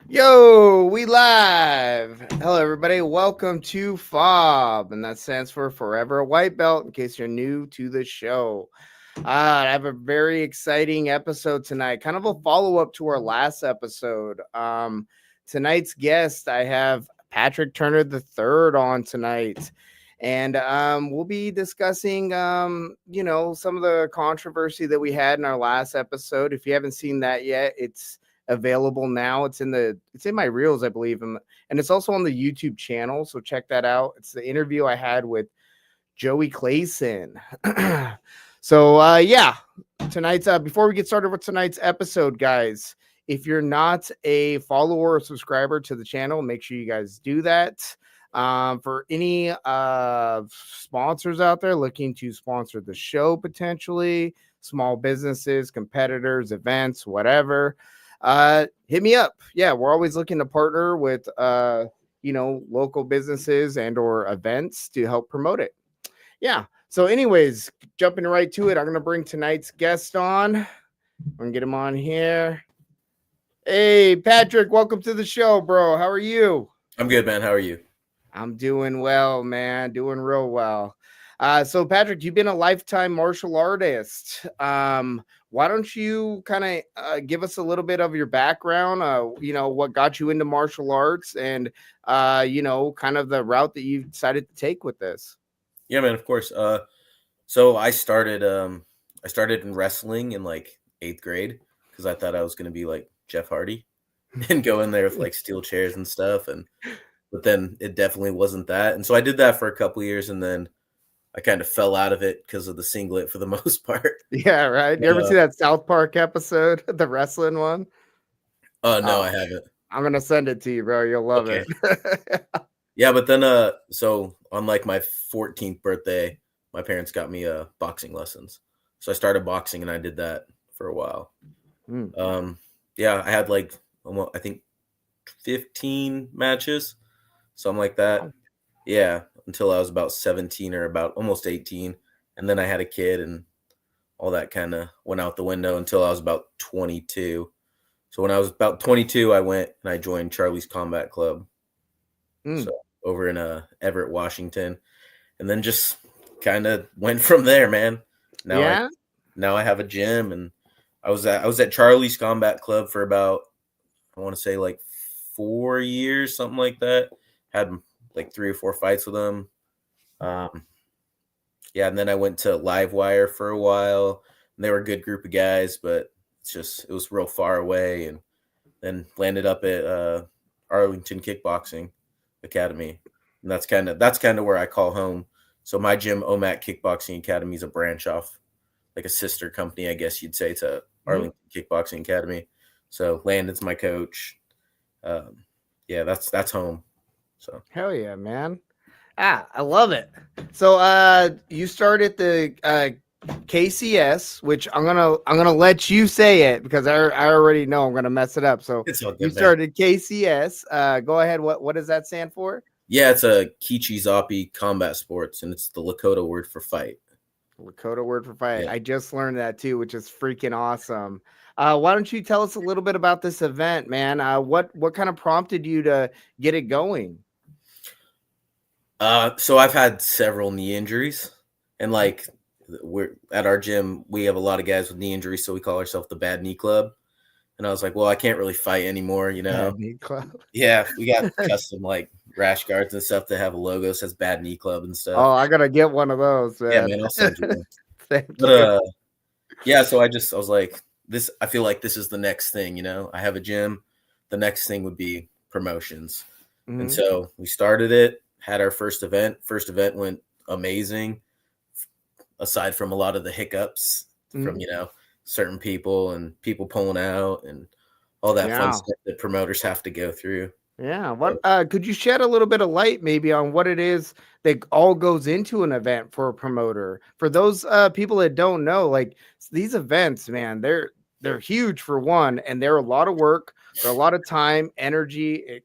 Yo, we live. Hello, everybody. Welcome to F.A.W.B, and that stands for Forever a White Belt. In case you're new to the show, I have a very exciting episode tonight. Kind of a follow up to our last episode. Tonight's guest, I have Patrick Turner III on tonight. And we'll be discussing, some of the controversy that we had in our last episode. If you haven't seen that yet, it's available now. It's in my reels, I believe, and it's also on the YouTube channel. So check that out. It's the interview I had with Joey Clayson. Tonight's before we get started with tonight's episode, guys, if you're not a follower or subscriber to the channel, make sure you guys do that. For any sponsors out there looking to sponsor the show, potentially small businesses, competitors, events, whatever, hit me up. Yeah, we're always looking to partner with local businesses and or events to help promote it. Yeah. So anyways, jumping right to it, I'm gonna bring tonight's guest on. I'm gonna get him on here. Hey Patrick, welcome to the show, bro. How are you? I'm good, man. How are you? I'm doing well, man. Doing real well. So Patrick, you've been a lifetime martial artist. Why don't you kind of give us a little bit of your background? What got you into martial arts, and kind of the route that you decided to take with this. Yeah, man. Of course. So I started in wrestling in like 8th grade because I thought I was gonna be like Jeff Hardy and go in there with like steel chairs and stuff, but then it definitely wasn't that. And so I did that for a couple years, and then I kind of fell out of it because of the singlet for the most part. Yeah, right. You ever see that South Park episode, the wrestling one? No, I haven't. I'm gonna send it to you, bro. You'll love Okay. it. Yeah, but then so on like my 14th birthday, my parents got me boxing lessons. So I started boxing and I did that for a while. Yeah, I had like almost, I think 15 matches, something like that. Yeah, until I was about 17 or about almost 18. And then I had a kid and all that kind of went out the window until I was about 22. So when I was about 22, I went and I joined Charlie's Combat Club. So over in Everett, Washington, and then just kind of went from there, man. Now I have a gym, and I was at Charlie's Combat Club for about, I want to say like 4 years, something like that. Had like 3 or 4 fights with them. Yeah, and then I went to Livewire for a while, and they were a good group of guys, but it was real far away, and then landed up at Arlington Kickboxing Academy, and that's kind of where I call home. So my gym, OMAC Kickboxing Academy, is a branch off, like a sister company, I guess you'd say, to Arlington Kickboxing Academy. So Landon's my coach. Yeah, that's home. So hell yeah, man. I love it. So you started the KCS, which I'm gonna let you say it because I already know I'm gonna mess it up. So you started KCS. Go ahead. What does that stand for? Yeah, it's a Kichi-Zapi Combat Sports, and it's the Lakota word for fight. Lakota word for fight. Yeah. I just learned that too, which is freaking awesome. Why don't you tell us a little bit about this event, man? What kind of prompted you to get it going? So I've had several knee injuries, and like we're at our gym, we have a lot of guys with knee injuries, so we call ourselves the Bad Knee Club. And I was like, well, I can't really fight anymore, you know. Bad Knee Club. Yeah, we got custom like rash guards and stuff that have a logo that says Bad Knee Club and stuff. Oh, I gotta get one of those, man. Yeah, man, I'll send you one. Thank you. Yeah, so I was like, this. I feel like this is the next thing, you know. I have a gym. The next thing would be promotions, and so we started it. Had our first event. First event went amazing, aside from a lot of the hiccups from, certain people and people pulling out and all that fun stuff that promoters have to go through. Yeah. What could you shed a little bit of light maybe on what it is that all goes into an event for a promoter? For those people that don't know, like these events, man, they're huge for one, and they're a lot of work. They're a lot of time, energy.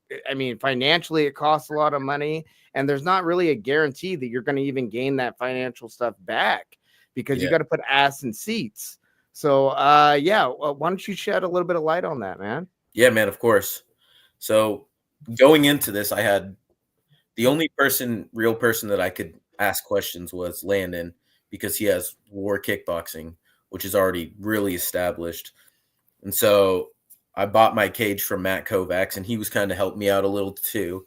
Financially, it costs a lot of money, and there's not really a guarantee that you're going to even gain that financial stuff back because you got to put ass in seats. So, why don't you shed a little bit of light on that, man? Yeah, man, of course. So going into this, I had the only real person that I could ask questions was Landon because he has war kickboxing, which is already really established. And so I bought my cage from Matt Kovacs, and he was kind of helping me out a little too,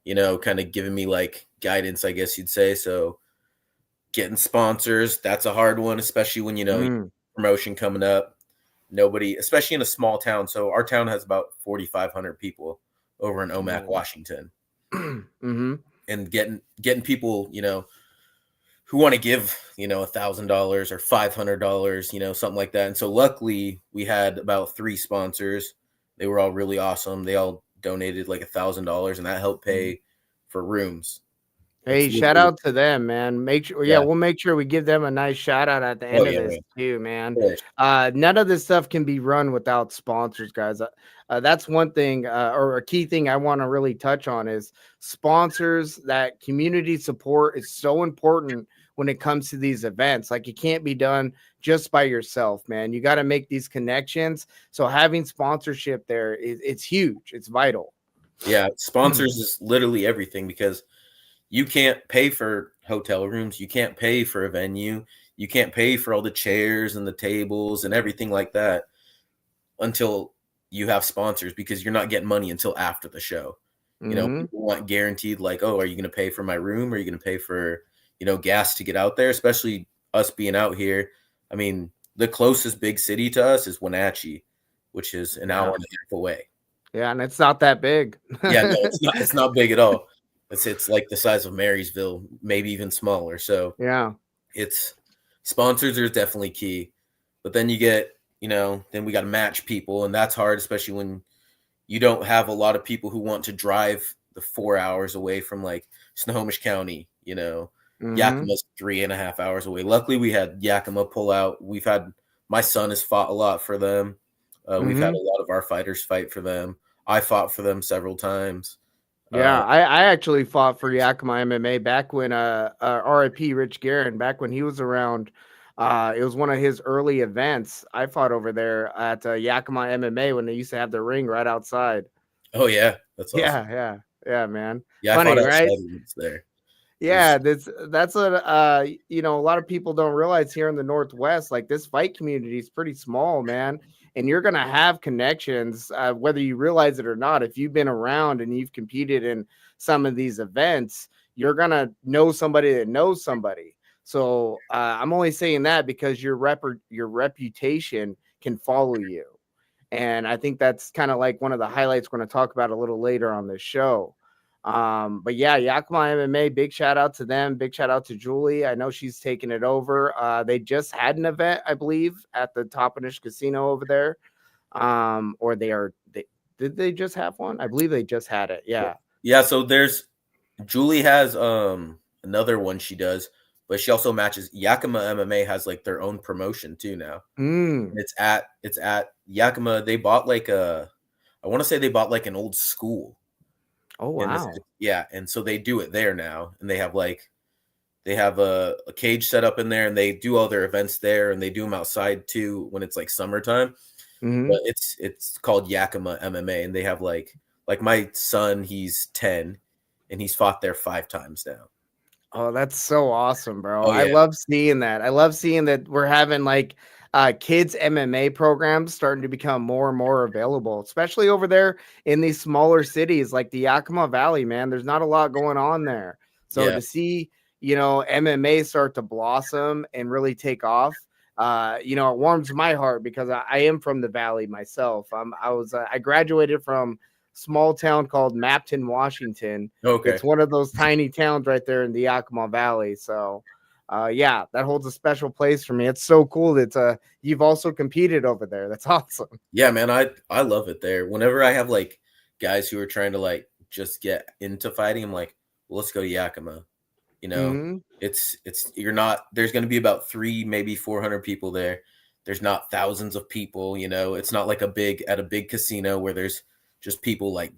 kind of giving me like guidance, I guess you'd say. So getting sponsors, that's a hard one, especially when, promotion coming up. Nobody, especially in a small town. So our town has about 4,500 people over in Omak, Washington. And getting people, who want to give, $1,000 or $500, something like that. And so luckily we had about 3 sponsors. They were all really awesome. They all donated like $1,000, and that helped pay for rooms. Hey, shout out to them, man. Make sure, we'll make sure we give them a nice shout out at the end of this too, man. None of this stuff can be run without sponsors, guys. That's one thing, or a key thing I want to really touch on is sponsors. That community support is so important when it comes to these events. Like, it can't be done just by yourself, man. You got to make these connections. So having sponsorship there it's huge. It's vital. Yeah, sponsors is literally everything, because you can't pay for hotel rooms. You can't pay for a venue. You can't pay for all the chairs and the tables and everything like that until you have sponsors, because you're not getting money until after the show. People want guaranteed, like, oh, are you going to pay for my room? Are you going to pay for, gas to get out there? Especially us being out here. I mean, the closest big city to us is Wenatchee, which is an hour and a half away. Yeah, and it's not that big. Yeah, no, it's not big at all. It's like the size of Marysville, maybe even smaller. So yeah, it's sponsors are definitely key. But then you get, then we got to match people, and that's hard, especially when you don't have a lot of people who want to drive the 4 hours away from like Snohomish County. Yakima's 3.5 hours away. Luckily, we had Yakima pull out. My son has fought a lot for them. We've had a lot of our fighters fight for them. I fought for them several times. Yeah, I actually fought for Yakima MMA back when RIP Rich Guerin, back when he was around. It was one of his early events. I fought over there at Yakima MMA when they used to have the ring right outside. Oh yeah, that's awesome. Yeah, man. Yeah, Funny, I fought right? there. Yeah, that's what a lot of people don't realize here in the Northwest. Like, this fight community is pretty small, man, and you're gonna have connections whether you realize it or not. If you've been around and you've competed in some of these events, you're gonna know somebody that knows somebody. So I'm only saying that because your reputation can follow you, and I think that's kind of like one of the highlights we're going to talk about a little later on this show. But yeah, Yakima MMA, big shout out to them. Big shout out to Julie. I know she's taking it over. They just had an event, I believe, at the Toppenish Casino over there. Or did they just have one? I believe they just had it. Yeah. Yeah. So Julie has another one she does, but she also matches. Yakima MMA has like their own promotion too now. It's at Yakima. They bought I want to say they bought like an old school. Oh wow! Yeah, and so they do it there now, and they have a cage set up in there, and they do all their events there, and they do them outside too when it's like summertime. But it's called Yakima MMA, and they have like my son, he's 10, and he's fought there 5 times now. Oh, that's so awesome, bro! Oh, yeah. I love seeing that. I love seeing that we're having like kids MMA programs starting to become more and more available, especially over there in these smaller cities like the Yakima Valley, man. There's not a lot going on there. So to see, MMA start to blossom and really take off, it warms my heart because I am from the Valley myself. I graduated from small town called Mapton, Washington. Okay. It's one of those tiny towns right there in the Yakima Valley. So that holds a special place for me. It's so cool that you've also competed over there. That's awesome. Yeah, man, I love it there. Whenever I have like guys who are trying to like just get into fighting, I'm like, well, let's go to Yakima. It's there's going to be about 3, maybe 400 people there. There's not thousands of people. It's not like a big casino where there's just people like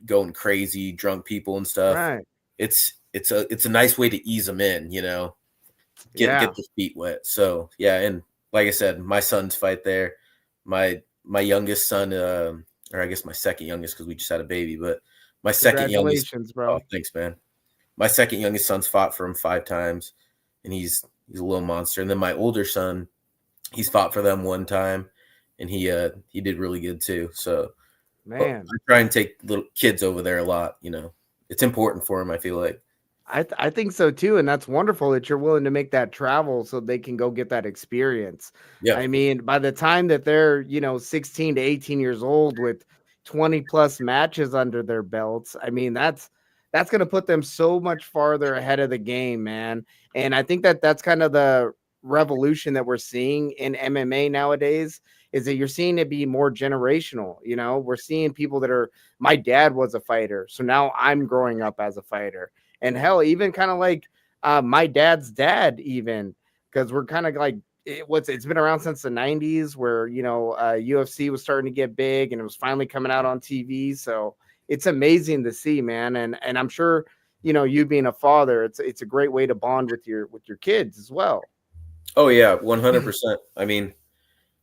going crazy, drunk people and stuff. Right. It's a nice way to ease them in. Get the feet wet. So yeah, and like I said, my son's fight there. My youngest son, or I guess my second youngest, because we just had a baby, but my second youngest. Congratulations, Oh, bro. thanks, man. My second youngest son's fought for him 5 times, and he's a little monster. And then my older son, he's fought for them 1 time, and he did really good too. So Man, I try and take little kids over there a lot. It's important for him, I feel like. I think so too, and that's wonderful that you're willing to make that travel so they can go get that experience. Yeah. I mean, by the time that they're 16 to 18 years old with 20 plus matches under their belts, I mean that's going to put them so much farther ahead of the game, man. And I think that that's kind of the revolution that we're seeing in MMA nowadays is that you're seeing it be more generational. We're seeing people that are my dad was a fighter, so now I'm growing up as a fighter. And hell, even kind of like my dad's dad, even because we're kind of like it's been around since the 90s where UFC was starting to get big and it was finally coming out on TV. So it's amazing to see, man. And I'm sure you being a father, it's a great way to bond with your kids as well. Oh yeah, 100%. I mean,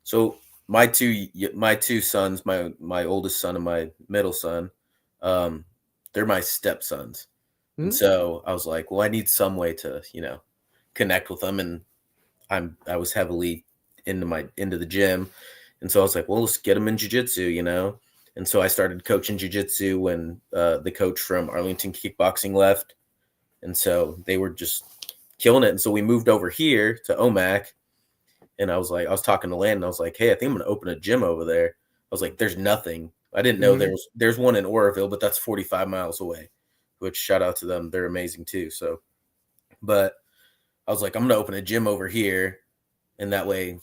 so my two sons, my oldest son and my middle son, they're my stepsons. And Mhm. so I was like, well, I need some way to, connect with them. And I was heavily into the gym. And so I was like, well, let's get them in jiu-jitsu. And so I started coaching jiu-jitsu when the coach from Arlington Kickboxing left. And so they were just killing it. And so we moved over here to OMAC. And I was talking to Landon. I was like, hey, I think I'm going to open a gym over there. I was like, there's nothing. I didn't know there's one in Oroville, but that's 45 miles away, which shout out to them. They're amazing too. So, but I was like, I'm going to open a gym over here. And that way,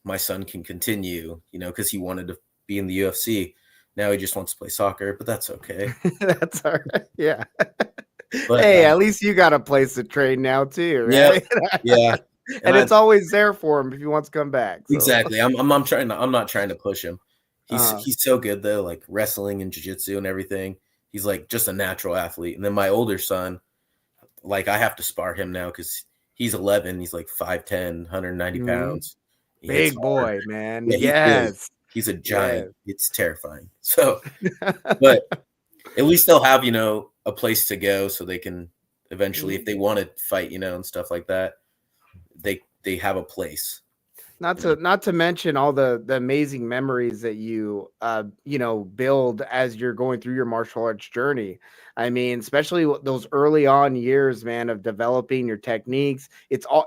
my son can continue, because he wanted to be in the UFC. Now he just wants to play soccer, but that's okay. That's all right. Yeah. But Hey, at least you got a place to train now too, right? yeah. And it's always there for him if he wants to come back. So. Exactly. I'm not trying to push him. He's so good though, like wrestling and jiu-jitsu and everything. He's like just a natural athlete. And then my older son, like I have to spar him now because he's 11. He's like 5'10", 190 pounds. Big boy, man. Yeah, yes. He's a giant. Yes. It's terrifying. So, but at least they'll have, a place to go so they can eventually, if they want to fight, and stuff like that, they have a place. Not to mention all the amazing memories that you build as you're going through your martial arts journey. I mean, especially those early on years, man, of developing your techniques.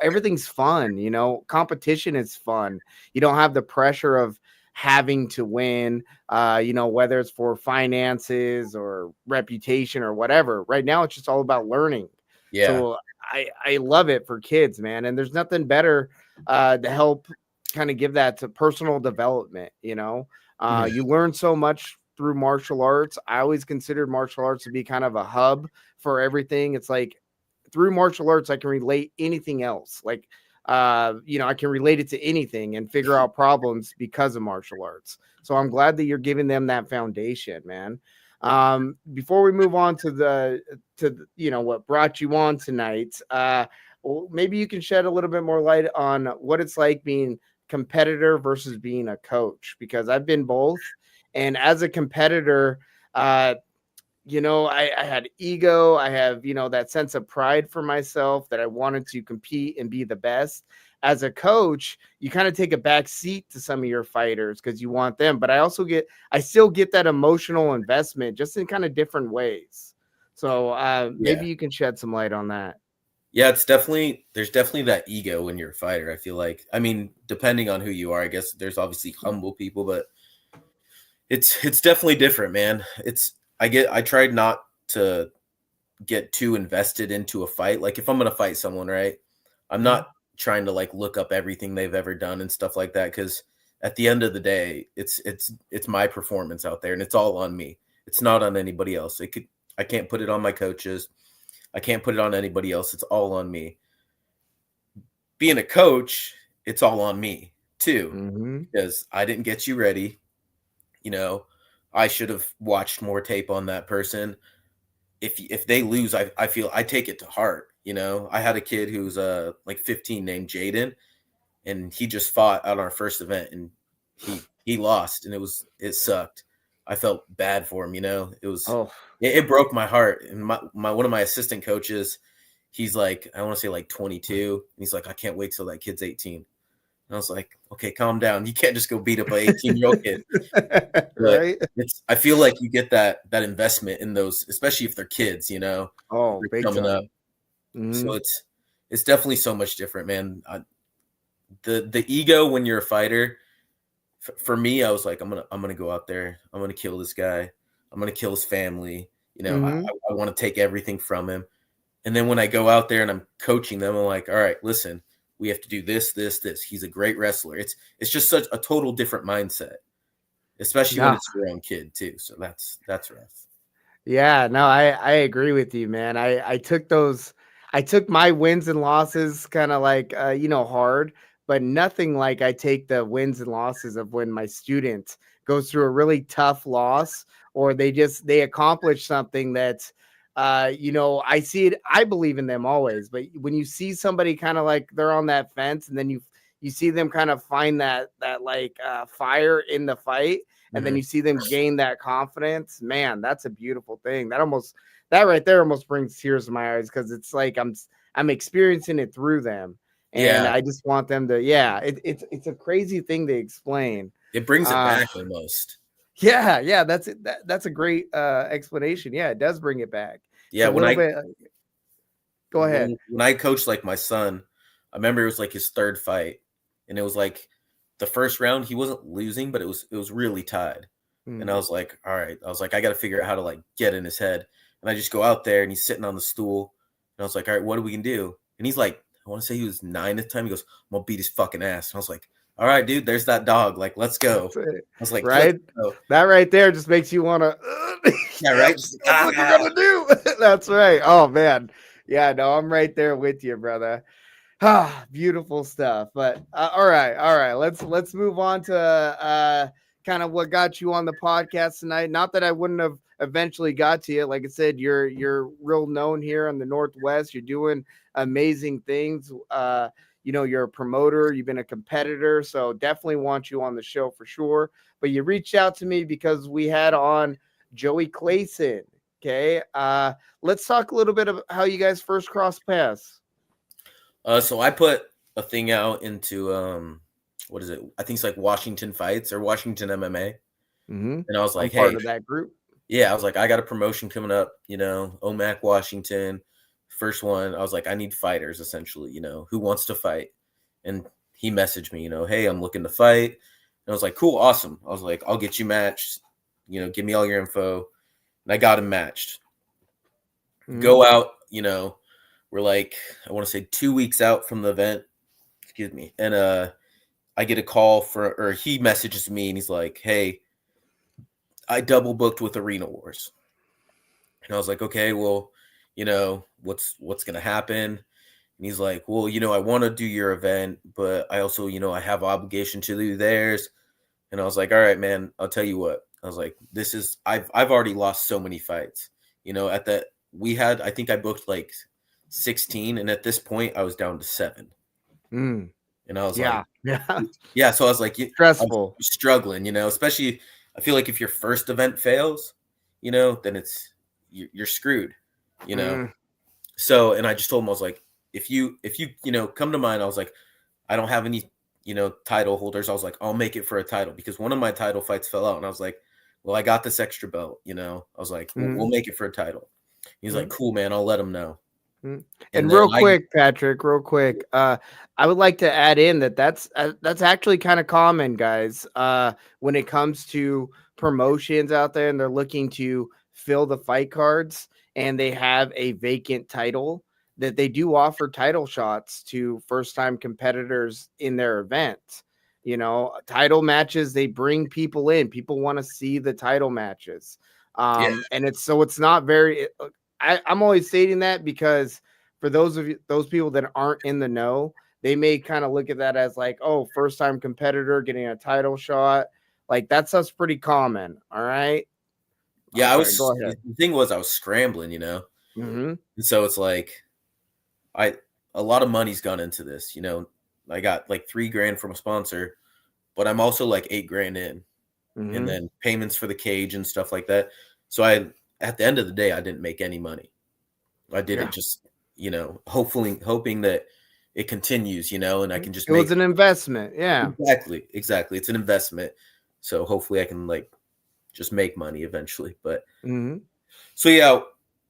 Everything's fun, competition is fun. You don't have the pressure of having to win, whether it's for finances or reputation or whatever. Right now, it's just all about learning. Yeah. So I love it for kids, man. And there's nothing better to help kind of give that to personal development. You learn so much through martial arts. I always considered martial arts to be kind of a hub for everything. It's like through martial arts, I can relate anything else. Like, I can relate it to anything and figure out problems because of martial arts. So I'm glad that you're giving them that foundation, man. Before we move on to what brought you on tonight, well, maybe you can shed a little bit more light on what it's like being competitor versus being a coach, because I've been both. And as a competitor, I had ego. I have, that sense of pride for myself that I wanted to compete and be the best. As a coach, you kind of take a back seat to some of your fighters because you want them. But I still get that emotional investment just in kind of different ways. So maybe you can shed some light on that. Yeah, there's definitely that ego when you're a fighter. I feel like, I mean, depending on who you are, I guess there's obviously humble people, but it's definitely different, man. I tried not to get too invested into a fight. Like if I'm going to fight someone, right, I'm not trying to like look up everything they've ever done and stuff like that. Cause at the end of the day, it's my performance out there and it's all on me. It's not on anybody else. I can't put it on my coaches. I can't put it on anybody else. It's all on me. Being a coach, it's all on me too, because I didn't get you ready. I should have watched more tape on that person. If they lose, I feel I take it to heart. I had a kid who's like 15 named Jaden, and he just fought on our first event and he lost, and it sucked. I felt bad for him. It was Oh, it broke my heart. And my one of my assistant coaches, he's like, I want to say like 22. And he's like, I can't wait till that kid's 18. And I was like, okay, calm down. You can't just go beat up an 18-year-old kid. But right? I feel like you get that investment in those, especially if they're kids, Oh, they're big coming up. time. Mm-hmm. So it's definitely so much different, man. The ego when you're a fighter, for me, I was like, I'm gonna go out there, I'm gonna kill this guy, I'm gonna kill his family. Mm-hmm. I want to take everything from him. And then when I go out there and I'm coaching them, I'm like, all right, listen, we have to do this, this, this. He's a great wrestler. It's just such a total different mindset, especially when No. it's your own kid too. So that's rough. Yeah, no, I agree with you, man. I took my wins and losses kind of like hard, but nothing like I take the wins and losses of when my student goes through a really tough loss, or they accomplish something that I see it. I believe in them always, but when you see somebody kind of like they're on that fence, and then you see them kind of find that like fire in the fight, and then Mm-hmm. you see them gain that confidence, man, that's a beautiful thing. That right there almost brings tears to my eyes, because it's like I'm experiencing it through them, and Yeah, I just want them to, yeah, it's a crazy thing to explain. it brings it uh back almost. yeah, that's it. That's a great explanation. Yeah, it does bring it back. It's Yeah, a little bit. Go ahead. when I coached like my son, I remember it was like his third fight, and it was like the first round he wasn't losing, but it was really tied. And I Mm. was like, all right, I was like, I got to figure out how to like get in his head. And I just go out there and he's sitting on the stool, and I was like, all right, what do we can do? And he's like, I want to say he was 9 at the time. He goes, I'm gonna beat his fucking ass. And I was like, all right, dude, there's that dog. Like, let's go. That's it, I was like, let's right? go. That right there just makes you want to. Yeah, Yep, right. Just, that's what you're gonna do. That's right. Oh man, yeah, no, I'm right there with you, brother. Ah, beautiful stuff. But all right. Let's move on to kind of what got you on the podcast tonight. Not that I wouldn't have eventually got to you. Like I said, you're real known here in the Northwest. You're doing amazing things. You're a promoter. You've been a competitor, so definitely want you on the show for sure. But you reached out to me because we had on Joey Clayson. Okay. Let's talk a little bit about how you guys first crossed paths. So I put a thing out into what is it? I think it's like Washington Fights or Washington MMA. Mm-hmm. And I was I'm like, part hey, of that group. yeah, I was like, I got a promotion coming up, OMAC Washington, first one. I was like, I need fighters essentially, who wants to fight? And he messaged me, hey, I'm looking to fight. And I was like, cool, awesome. I was like, I'll get you matched, give me all your info. And I got him matched. Mm-hmm. Go out, we're like, I want to say 2 weeks out from the event. Excuse me. And I get a call or he messages me and he's like, hey, I double booked with Arena Wars. And I was like, okay, well, what's gonna happen? And he's like, well, I want to do your event, but I also, I have obligation to do theirs. And I was like, all right, man, I'll tell you what. I was like, I've already lost so many fights. At that I think I booked like 16, and at this point I was down to 7. Mm. And I was Yeah. like, Yeah. yeah, so I was like, I was Stressful. struggling, especially I feel like if your first event fails, then you're screwed, you know. Mm. So, and I just told him, I was like, if you come to mind, I was like, I don't have any title holders. I was like, I'll make it for a title, because one of my title fights fell out, and I was like, well, I got this extra belt, I was like, we'll make it for a title. He's like, cool, man, I'll let him know. And And then real quick, Patrick, real quick, I would like to add in that's actually kind of common, guys. When it comes to promotions out there, and they're looking to fill the fight cards, and they have a vacant title, that they do offer title shots to first time competitors in their event. Title matches, they bring people in. People want to see the title matches. yeah, And it's not very. I'm always stating that because for those people that aren't in the know, they may kind of look at that as like, oh, first time competitor getting a title shot. Like that's pretty common. All right. I'm yeah, sorry. Go ahead. the thing was I was scrambling, Mm-hmm. and so it's like a lot of money's gone into this, I got like $3,000 from a sponsor, but I'm also like $8,000 in. and Mm-hmm. then payments for the cage and stuff like that. So at the end of the day, I didn't make any money. I did Yeah. it just, hoping that it continues, and I can just It was make. an investment. Yeah. Exactly. It's an investment. So hopefully I can like just make money eventually. But Mm-hmm. so yeah,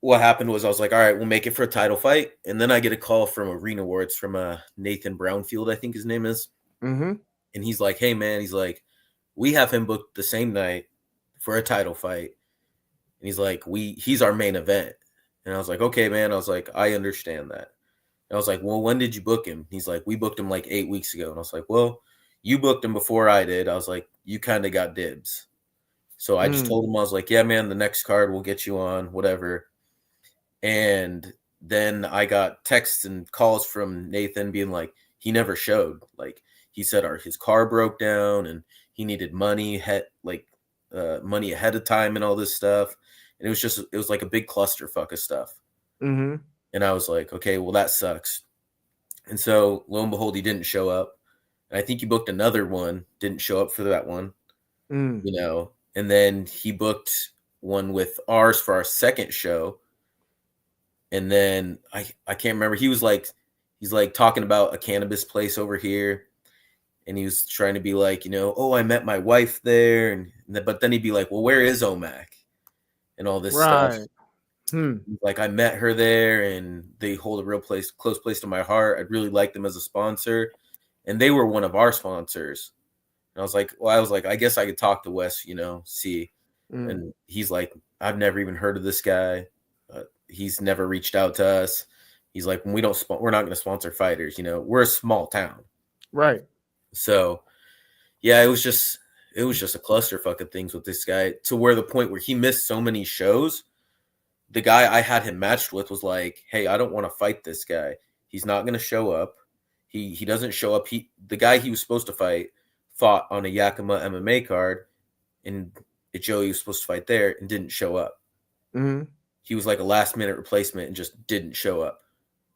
what happened was I was like, all right, we'll make it for a title fight. And then I get a call from Arena Awards from Nathan Brownfield, I think his name is. Mm-hmm. And he's like, hey man, he's like, we have him booked the same night for a title fight. And he's like, he's our main event. And I was like, okay, man. I was like, I understand that. And I was like, well, when did you book him? He's like, we booked him like 8 weeks ago. And I was like, well, you booked him before I did. I was like, you kind of got dibs. So I just told him, I was like, yeah, man, the next card will get you on, whatever. And then I got texts and calls from Nathan being like, he never showed. Like he said his car broke down and he needed money, money ahead of time and all this stuff. And it was like a big clusterfuck of stuff. Mm-hmm. And I was like, okay, well, that sucks. And so lo and behold, he didn't show up. And I think he booked another one, didn't show up for that one, Mm. And then he booked one with ours for our second show. And then I can't remember. He's like talking about a cannabis place over here. And he was trying to be like, oh, I met my wife there. But then he'd be like, well, where is OMAC? And all this stuff. Right. Hmm. Like I met her there and they hold a close place to my heart. I'd really like them as a sponsor. And they were one of our sponsors. And I was like, I guess I could talk to Wes, see. Mm. And he's like, I've never even heard of this guy. He's never reached out to us. He's like, we're not going to sponsor fighters. We're a small town. Right. So yeah, it was just a clusterfuck of things with this guy to where the point where he missed so many shows. The guy I had him matched with was like, hey, I don't want to fight this guy. He's not going to show up. He doesn't show up. The guy he was supposed to fight fought on a Yakima MMA card, and Joey was supposed to fight there and didn't show up. Mm-hmm. He was like a last minute replacement and just didn't show up.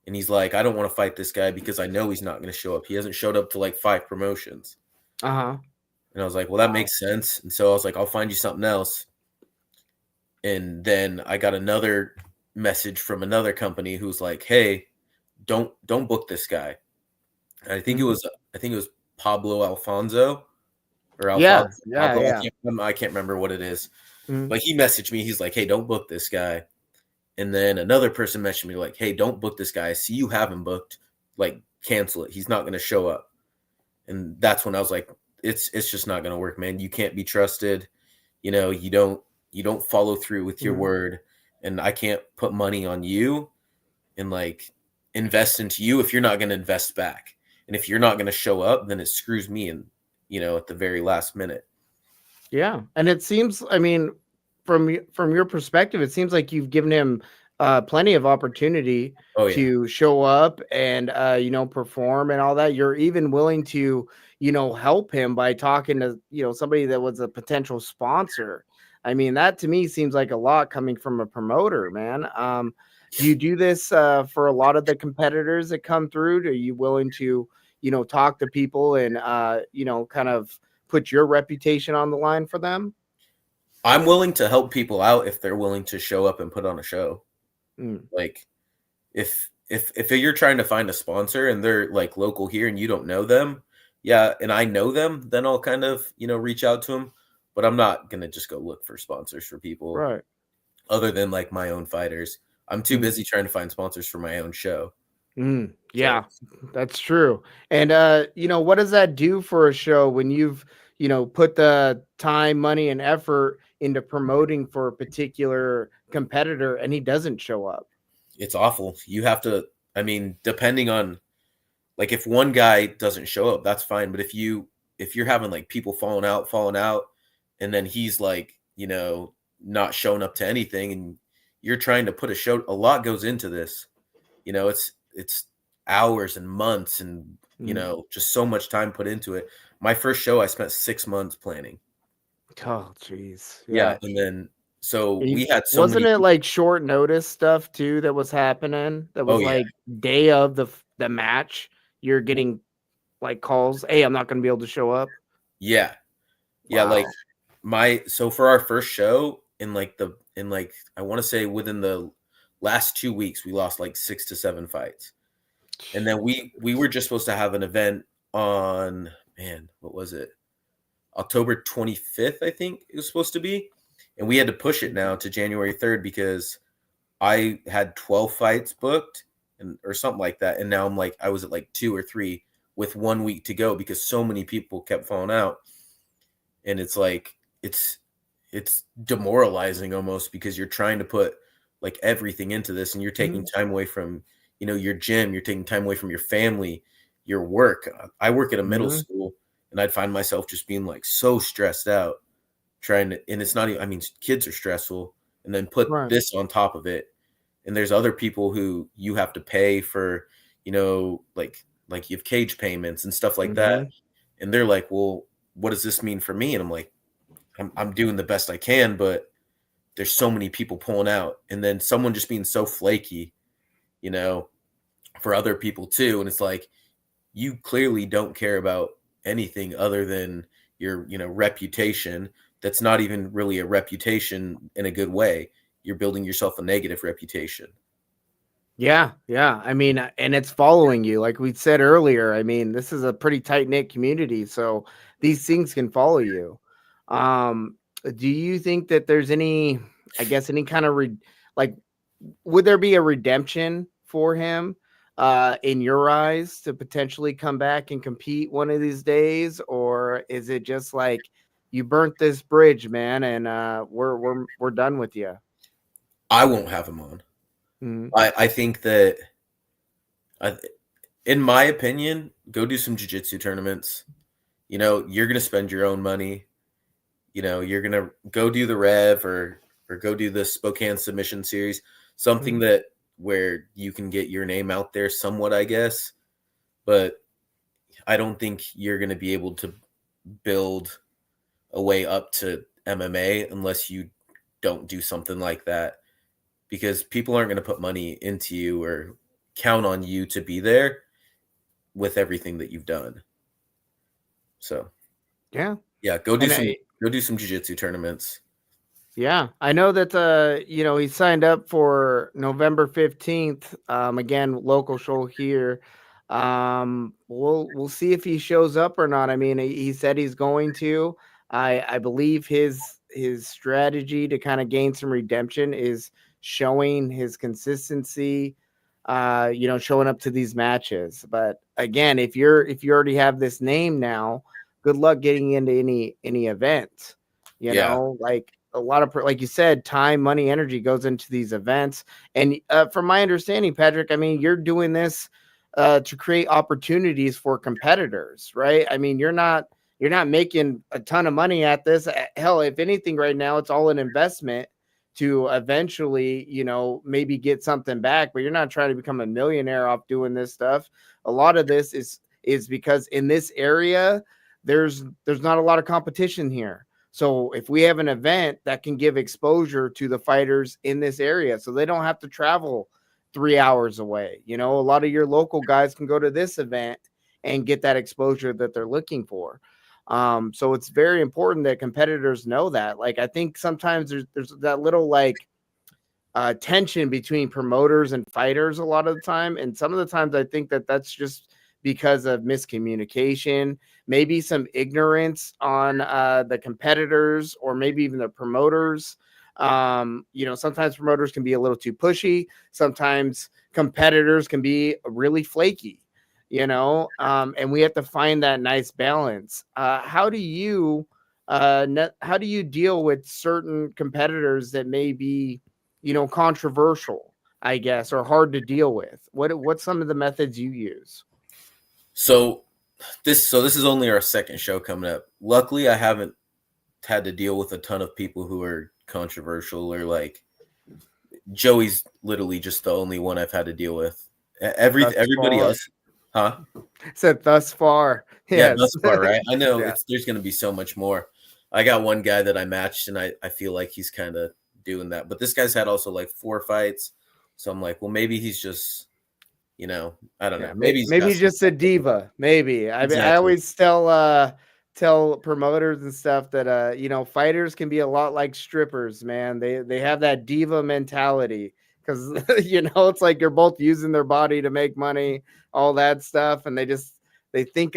And he's like, I don't want to fight this guy because I know he's not going to show up. He hasn't showed up to like 5 promotions. Uh-huh. And I was like, well, that makes sense. And so I was like, I'll find you something else. And then I got another message from another company who's like, hey, don't book this guy. And I think it was Pablo Alfonso or Yeah. Alfonso. Yeah. Pablo, Yeah. I can't remember what it is. Mm-hmm. But he messaged me. He's like, hey, don't book this guy. And then another person messaged me like, hey, don't book this guy. I see you have him booked. Like, cancel it. He's not going to show up. And that's when I was like, it's just not going to work, man. You can't be trusted. You don't follow through with your word. And I can't put money on you and like invest into you if you're not going to invest back. And if you're not going to show up, then it screws me in, at the very last minute. Yeah. And it seems, I mean, from your perspective, it seems like you've given him plenty of opportunity to show up and, perform and all that. You're even willing to, help him by talking to, somebody that was a potential sponsor. I mean, that to me seems like a lot coming from a promoter, man. Do you do this for a lot of the competitors that come through? Are you willing to, talk to people and, kind of put your reputation on the line for them? I'm willing to help people out if they're willing to show up and put on a show. Like if you're trying to find a sponsor and they're like local here and you don't know them, yeah, and I know them, then I'll kind of, reach out to them. But I'm not going to just go look for sponsors for people. Right. Other than like my own fighters. I'm too busy trying to find sponsors for my own show. Yeah, that's true. And, what does that do for a show when you've, put the time, money, and effort into promoting for a particular competitor and he doesn't show up? It's awful. You have to, I mean, depending on, like, if one guy doesn't show up, that's fine. But if you're having like people falling out, and then he's like, not showing up to anything, and you're trying to put a show, a lot goes into this. It's hours and months and, just so much time put into it. My first show, I spent 6 months planning. Oh, jeez. Yeah. And then, so we had so wasn't many it like short notice stuff too that was happening? That was like day of the match. You're getting like calls. Hey, I'm not going to be able to show up. Yeah. Wow. Like So for our first show in like I want to say within the last 2 weeks we lost like 6 to 7 fights. And then we were just supposed to have an event on, man, what was it? October 25th, I think it was supposed to be. And we had to push it now to January 3rd because I had 12 fights booked or something like that. And now I was at like 2 or 3 with 1 week to go because so many people kept falling out. And it's like, it's demoralizing almost because you're trying to put like everything into this and you're taking time away from, your gym, you're taking time away from your family, your work. I work at a middle school and I'd find myself just being like so stressed out trying to, and it's not even, I mean, kids are stressful and then put this on top of it. And there's other people who you have to pay for, like you have cage payments and stuff like that. And they're like, well, what does this mean for me? And I'm like, I'm doing the best I can, but there's so many people pulling out and then someone just being so flaky, for other people too. And it's like, you clearly don't care about anything other than your, reputation. That's not even really a reputation in a good way. You're building yourself a negative reputation. Yeah. I mean, and it's following you. Like we said earlier, I mean, this is a pretty tight-knit community, so these things can follow you. Do you think that there's any, I guess, any kind of would there be a redemption for him in your eyes to potentially come back and compete one of these days? Or is it just like you burnt this bridge, man, and we're done with you? I won't have him on. I think that, in my opinion, go do some jiu-jitsu tournaments. You're going to spend your own money. You're going to go do the Rev or go do the Spokane Submission Series, something that where you can get your name out there somewhat, I guess. But I don't think you're going to be able to build a way up to MMA unless you don't do something like that, because people aren't going to put money into you or count on you to be there with everything that you've done. So yeah, go do some jiu-jitsu tournaments. Yeah, I know that he signed up for November 15th. Again, local show here. We'll see if he shows up or not. I mean, he said he's going to. I believe his strategy to kind of gain some redemption is showing his consistency, showing up to these matches. But again, if you already have this name now, good luck getting into any event. Like a lot of, like you said, time, money, energy goes into these events. And from my understanding, Patrick, I mean, you're doing this to create opportunities for competitors, right? I mean, you're not making a ton of money at this. Hell, if anything, right now, it's all an investment to eventually, maybe get something back, but you're not trying to become a millionaire off doing this stuff. A lot of this is because in this area, there's not a lot of competition here. So if we have an event that can give exposure to the fighters in this area, so they don't have to travel 3 hours away, a lot of your local guys can go to this event and get that exposure that they're looking for. So it's very important that competitors know that. Like, I think sometimes there's that little tension between promoters and fighters a lot of the time. And some of the times I think that that's just because of miscommunication, maybe some ignorance on the competitors or maybe even the promoters. Sometimes promoters can be a little too pushy. Sometimes competitors can be really flaky, and we have to find that nice balance. How do you deal with certain competitors that may be, controversial, I guess, or hard to deal with? What's some of the methods you use? So this is only our second show coming up. Luckily, I haven't had to deal with a ton of people who are controversial, or like Joey's literally just the only one I've had to deal with. Everybody else, huh? Said thus far. Yes. Yeah, thus far, right? I know there's going to be so much more. I got one guy that I matched, and I feel like he's kind of doing that. But this guy's had also like 4 fights, so I'm like, well, maybe he's just, I don't know. Maybe he's just a diva. Maybe. Exactly. I always tell tell promoters and stuff that you know, fighters can be a lot like strippers, man. They have that diva mentality because you know, it's like you're both using their body to make money, all that stuff, and they think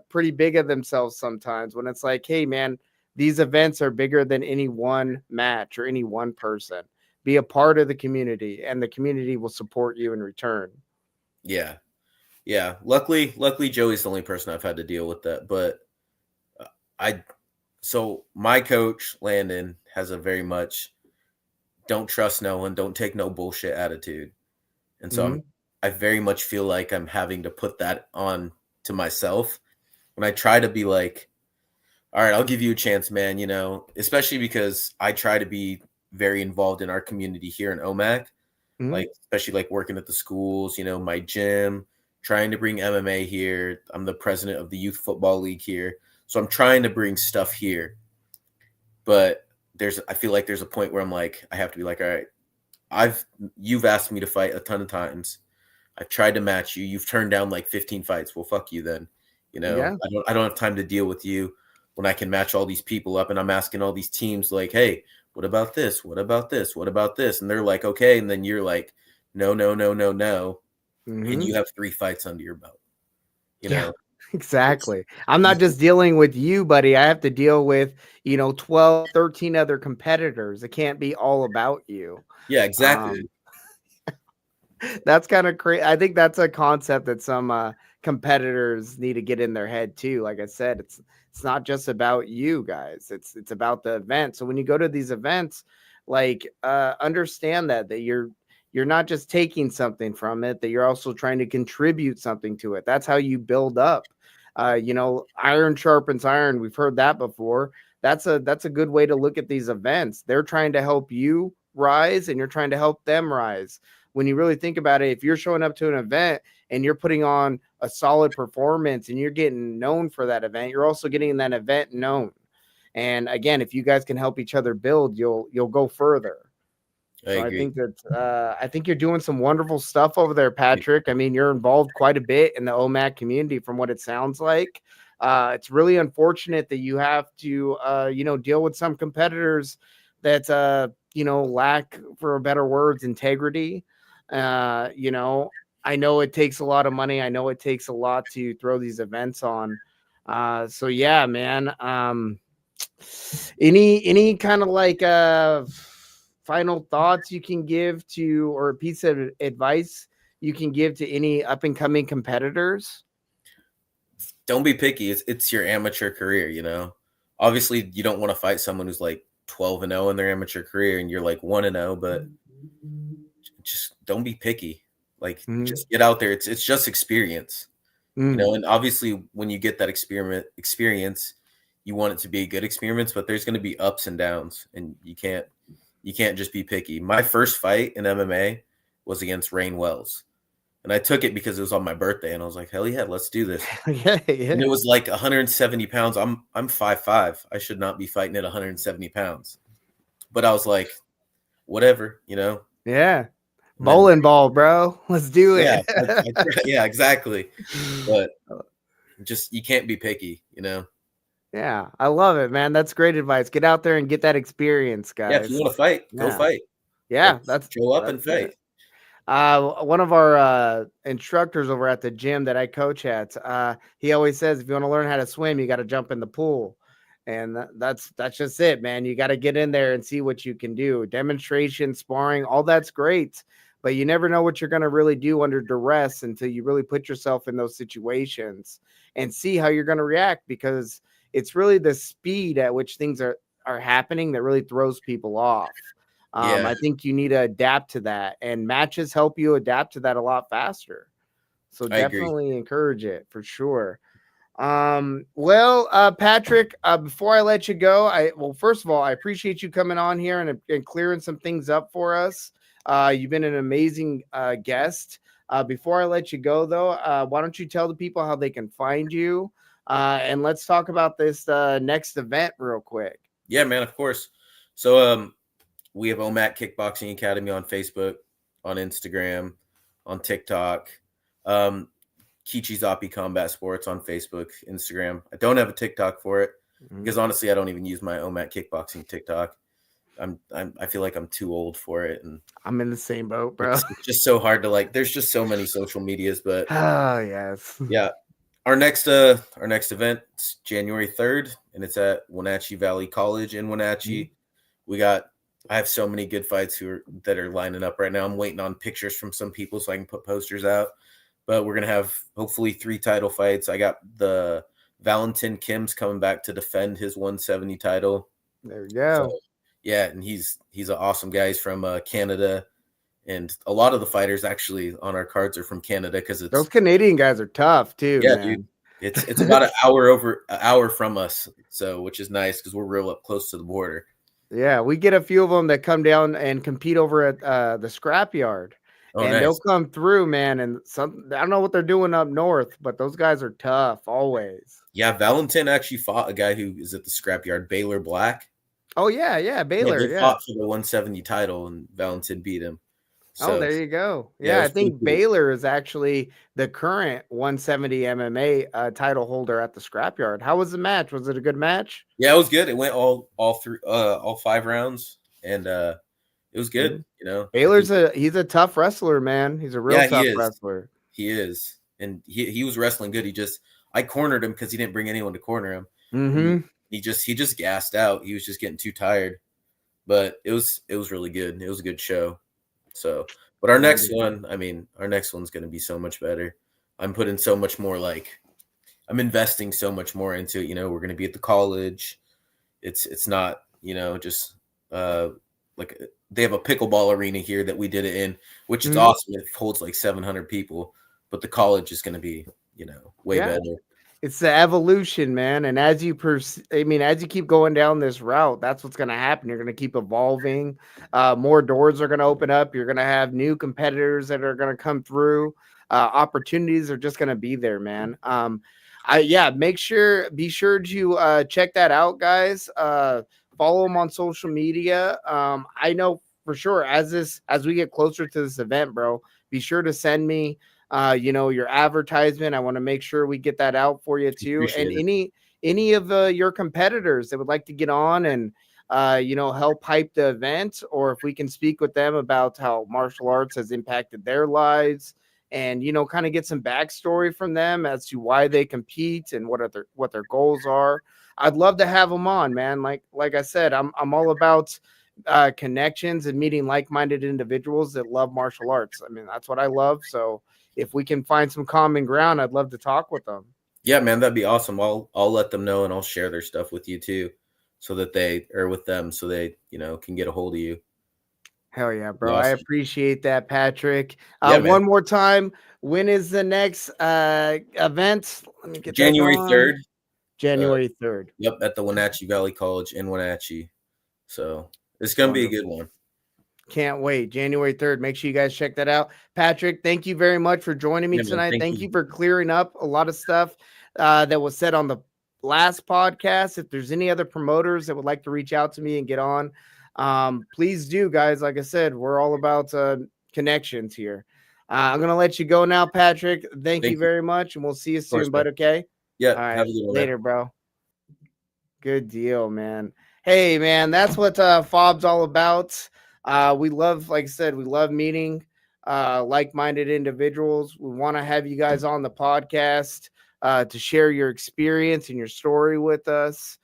pretty big of themselves sometimes when it's like, hey man, these events are bigger than any one match or any one person. Be a part of the community and the community will support you in return. Yeah. Yeah. Luckily Joey's the only person I've had to deal with that. But I so my coach, Landon, has a very much don't trust no one, don't take no bullshit attitude. And so Mm-hmm. I very much feel like I'm having to put that on to myself. And I try to be like, all right, I'll give you a chance, man, you know, especially because I try to be very involved in our community here in OMAC, Mm-hmm. like especially like working at the schools, you know, my gym, trying to bring MMA here. I'm the president of the youth football league here. So I'm trying to bring stuff here. But I feel like there's a point where I'm like, I have to be like, all right, you've asked me to fight a ton of times. I've tried to match you. You've turned down like 15 fights. Well, fuck you then. You know, Yeah. I don't have time to deal with you when I can match all these people up and I'm asking all these teams like, hey, what about this? What about this? What about this? And they're like, okay. And then you're like, no, no, no, no, no. And Mm-hmm. you have 3 fights under your belt. You Yeah, know, it's exactly. I'm not you, just dealing with you, buddy. I have to deal with, you know, 12, 13 other competitors. It can't be all about you. yeah, exactly. Um, that's kind of crazy. I think that's a concept that some competitors need to get in their head too. Like I said, it's not just about you guys. It's about the event. So when you go to these events, like understand that you're not just taking something from it, that you're also trying to contribute something to it. That's how you build up. You know, iron sharpens iron. We've heard that before. That's a good way to look at these events. They're trying to help you rise and you're trying to help them rise. When you really think about it, if you're showing up to an event and you're putting on a solid performance and you're getting known for that event, you're also getting that event known. And again, if you guys can help each other build, you'll go further. I So agree. I think you're doing some wonderful stuff over there, Patrick. I mean, you're involved quite a bit in the OMAC community from what it sounds like. It's really unfortunate that you have to you know, deal with some competitors that you know, lack, for better words, integrity. You know, I know it takes a lot of money. I know it takes a lot to throw these events on. So yeah, man. Any kind of like final thoughts you can give to, or a piece of advice you can give to any up and coming competitors? Don't be picky. It's your amateur career, you know. Obviously, you don't want to fight someone who's like 12-0 in their amateur career and you're like 1-0, but just don't be picky. Like Mm-hmm. just get out there. It's just experience, you Mm. know. And obviously, when you get that experience, you want it to be a good experience. But there's going to be ups and downs, and you can't just be picky. My first fight in MMA was against Rain Wells, and I took it because it was on my birthday, and I was like, hell yeah, let's do this. Yeah, And yeah, it was like 170 pounds. I'm 5'5". I should not be fighting at 170 pounds, but I was like, whatever, you know. yeah. And then Bowling ball, bro. Let's do yeah, it. yeah, exactly. But just you can't be picky, you know. Yeah, I love it, man. That's great advice. Get out there and get that experience, Yeah, if you guys. want to fight, go Yeah, fight. Like yeah. show up That's and it. fight. One of our instructors over at the gym that I coach at, he always says, if you want to learn how to swim, you got to jump in the pool. And that's just it, man. You got to get in there and see what you can do. Demonstration, sparring, all that's great, but you never know what you're going to really do under duress until you really put yourself in those situations and see how you're going to react, because it's really the speed at which things are happening that really throws people off. Yeah, I think you need to adapt to that, and matches help you adapt to that a lot faster. So I agree. definitely encourage it for sure. Well, Patrick, before I let you go, first of all, I appreciate you coming on here and clearing some things up for us. You've been an amazing guest. Before I let you go, though, why don't you tell the people how they can find you? And let's talk about this next event real quick. Yeah, man, of course. So we have OMAC Kickboxing Academy on Facebook, on Instagram, on TikTok. Um, Kichizapi Combat Sports on Facebook, Instagram. I don't have a TikTok for it because honestly, I don't even use my OMAT kickboxing TikTok. I feel like I'm too old for it, and I'm in the same boat, bro. it's just so hard to like. There's just so many social medias, but oh yes, yeah. Our next event is January 3rd, and it's at Wenatchee Valley College in Wenatchee. I have so many good fights that are lining up right now. I'm waiting on pictures from some people so I can put posters out. But we're gonna have hopefully 3 title fights. I got the Valentin Kim's coming back to defend his 170 title. There we go. So, yeah, and he's an awesome guy. He's from Canada, and a lot of the fighters actually on our cards are from Canada because those Canadian guys are tough too. Yeah, man. dude. It's about an hour from us, so which is nice because we're real up close to the border. Yeah, we get a few of them that come down and compete over at the scrapyard. Oh, and nice. They'll come through, man. And I don't know what they're doing up north, but those guys are tough always. Yeah, Valentin actually fought a guy who is at the scrapyard, Baylor Black. Oh yeah, Baylor. They fought for the 170 title, and Valentin beat him. So, there you go. Yeah, I think cool. Baylor is actually the current 170 MMA title holder at the scrapyard. How was the match? Was it a good match? Yeah, it was good. It went all through all 5 rounds, and it was good. Mm-hmm. You know, Baylor's he's a tough wrestler, man. He's a real tough wrestler. He is, and he was wrestling good. I cornered him because he didn't bring anyone to corner him. Mm-hmm. He just gassed out. He was just getting too tired, but it was really good. It was a good show. So, but our next one's going to be so much better. I'm putting so much more, I'm investing so much more into it. You know, we're going to be at the college. It's not, just they have a pickleball arena here that we did it in, which is awesome. It holds like 700 people, but the college is going to be, way better. It's the evolution, man. And as you keep going down this route, that's what's going to happen. You're going to keep evolving. More doors are going to open up. You're going to have new competitors that are going to come through. Opportunities are just going to be there, man. Be sure to check that out, guys. Follow them on social media. I know for sure as we get closer to this event, bro, be sure to send me your advertisement. I want to make sure we get that out for you too. Appreciate and any of your competitors that would like to get on and help hype the event, or if we can speak with them about how martial arts has impacted their lives and kind of get some backstory from them as to why they compete and what their goals are. I'd love to have them on, man. Like I said, I'm all about connections and meeting like-minded individuals that love martial arts. I mean, that's what I love. So if we can find some common ground, I'd love to talk with them. Yeah, man, that'd be awesome. I'll let them know and I'll share their stuff with you too, so that they can get a hold of you. Hell yeah, bro. Awesome. I appreciate that, Patrick. One more time. When is the next event? Let me get January 3rd. January 3rd. Yep, at the Wenatchee Valley College in Wenatchee. So it's going to be a good one. Can't wait. January 3rd. Make sure you guys check that out. Patrick, thank you very much for joining me tonight. Man, thank you for clearing up a lot of stuff that was said on the last podcast. If there's any other promoters that would like to reach out to me and get on, please do, guys. Like I said, we're all about connections here. I'm going to let you go now, Patrick. Thank you very much, and we'll see you soon, bud, okay? Yeah. All right. Later, bro. Good deal, man. Hey, man, that's what F.A.W.B's all about. We love, like I said, we love meeting like-minded individuals. We want to have you guys on the podcast to share your experience and your story with us.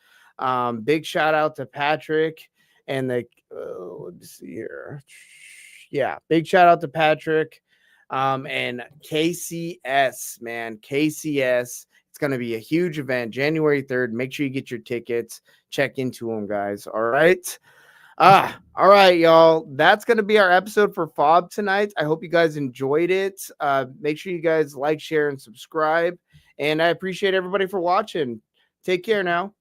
Big shout out to Patrick and let's see here. Yeah, big shout out to Patrick and KCS, man. KCS. It's going to be a huge event, January 3rd. Make sure you get your tickets. Check into them, guys. All right. All right, y'all. That's going to be our episode for F.A.W.B tonight. I hope you guys enjoyed it. Make sure you guys like, share, and subscribe. And I appreciate everybody for watching. Take care now.